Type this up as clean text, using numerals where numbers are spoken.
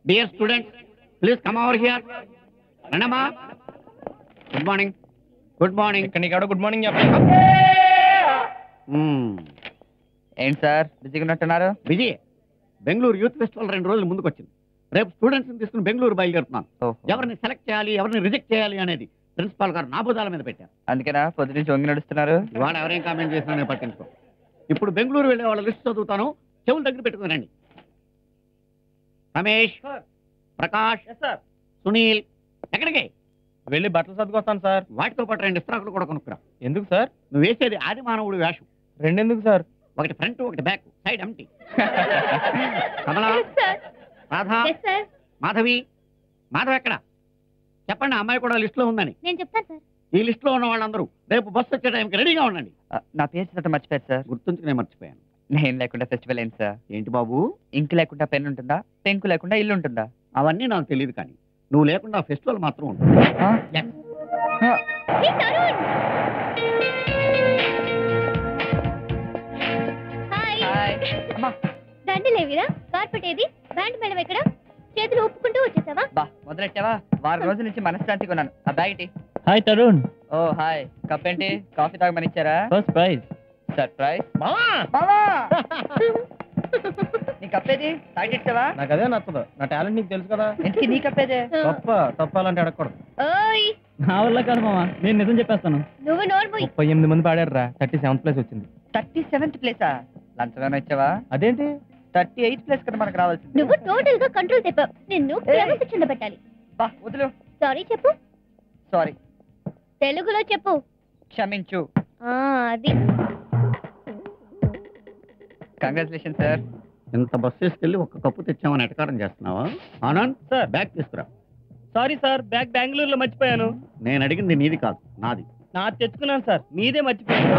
Dear students, please come over here. రండమ్మా. Good morning. Good morning. ఇక్కడ నీకు good morning చెప్పండి. ఏంటి సార్ బిజీగా ఉన్నట్టున్నారు? విజయ్, బెంగళూరు యూత్ ఫెస్టివల్ 2 రోజుల ముందుకు వచ్చింది. రేపు స్టూడెంట్స్ని తీసుకుని బెంగళూరు బయలుదేరుతున్నాను. ఎవరిని సెలెక్ట్ చేయాలి, ఎవరిని రిజెక్ట్ చేయాలి అనేది ప్రిన్సిపాల్ గారు నా భుజాల మీద పెట్టారు. అందుకేనా పొద్దు నుంచి వంగి నడుస్తున్నారు? ఇవాళ ఎవరేం కామెంట్ చేసినా నేను పట్టించుకో. ఇప్పుడు బెంగళూరు వెళ్ళే వాళ్ళ లిస్ట్ చదువుతాను, చెవులు దగ్గర పెట్టుకుని రమేష్, ప్రకాష్, సునీల్, ఎక్కడికి వెళ్ళి బట్టలు సర్దుకొస్తాను సార్. వాటితో పాటు 2 ఇస్త్రాకులు కూడా కొనుక్కురా. ఎందుకు సార్? నువ్వు వేసేది ఆది మానవుడు వేషం. 2 ఎందుకు సార్? ఒకటి ఫ్రంట్, ఒకటి బ్యాక్, సైడ్ ఎంటీ. కమలా, రాధా, మాధవి. మాధవ్ ఎక్కడ? చెప్పండి, అమ్మాయి కూడా లిస్ట్ లో ఉందని. నేను చెప్తాను సార్. ఈ లిస్ట్ లో ఉన్న వాళ్ళందరూ రేపు బస్సు వచ్చే టైంకి రెడీగా ఉండండి. నా పేరు చదవటం మర్చిపోయారు సార్. గుర్తుంచుకునే మర్చిపోయాను. నేను లేకుండా ఫెస్టివల్ ఏంటి సార్? ఏంటి బాబు? ఇంకు లేకుండా పెన్ ఉంటుందా? పెంకు లేకుండా ఇల్లు ఉంటుందా? అవన్నీ నాకు తెలియదు, కానీ నువ్వు లేకుండా ఫెస్టివల్ మాత్రం ఉంటుంది. రండి లేవిరా. కార్పెట్ ఏది? బ్యాండ్ మేడం ఎక్కడ? చేతులు ఒప్పుకుంటూ వచ్చేసావా? బా మొదలెట్టావా? వారం రోజుల నుంచి మనశ్శాంతిగా ఉన్నాను. ఆ బ్యాగ్ ఇటీ. హాయ్ తరుణ్. ఓ హాయ్. కప్ ఏంటి? కాఫీ తాగమని ఇచ్చారా? First prize. సర్ప్రైజ్. నీ కప్పేది తాగిచ్చావా? నాకు అదే నచ్చదు. నా టాలెంట్ నీకు తెలుసు కదా. ఎందుకు నీ కప్పేదే? తప్పాలంటే అడగకూడదు. ఓయ్, నా వల్ల కాదు మామ, నేను నిజం చెప్పేస్తాను. నువ్వు నోరు మూయి. 38 మంది పాడారు రా. 37th ప్లేస్ వచ్చింది. 37th ప్లేసా? లంచమేనా ఇచ్చావా? అదేంటి? 38th ప్లేస్ కదా మనకు రావాల్సింది. నువ్వు టోటల్ గా కంట్రోల్ తెప్పావు. నిన్ను క్రమశిక్షణ పెట్టాలి. బా వదులు. సారీ చెప్పు. సారీ. తెలుగులో చెప్పు. క్షమించు. అది. Congratulation sir. ఇంత బస్సు తీసుకెళ్ళి ఒక్క కప్పు తెచ్చామని ఎటకారం చేస్తున్నావా? ఆనంద్ సార్, బ్యాగ్ తీసుకురా. సారీ సార్, బ్యాగ్ బెంగళూరులో మర్చిపోయాను. నేను అడిగింది నీది కాదు, నాది. నా తెచ్చుకున్నాను సార్, మీదే మర్చిపోయాను.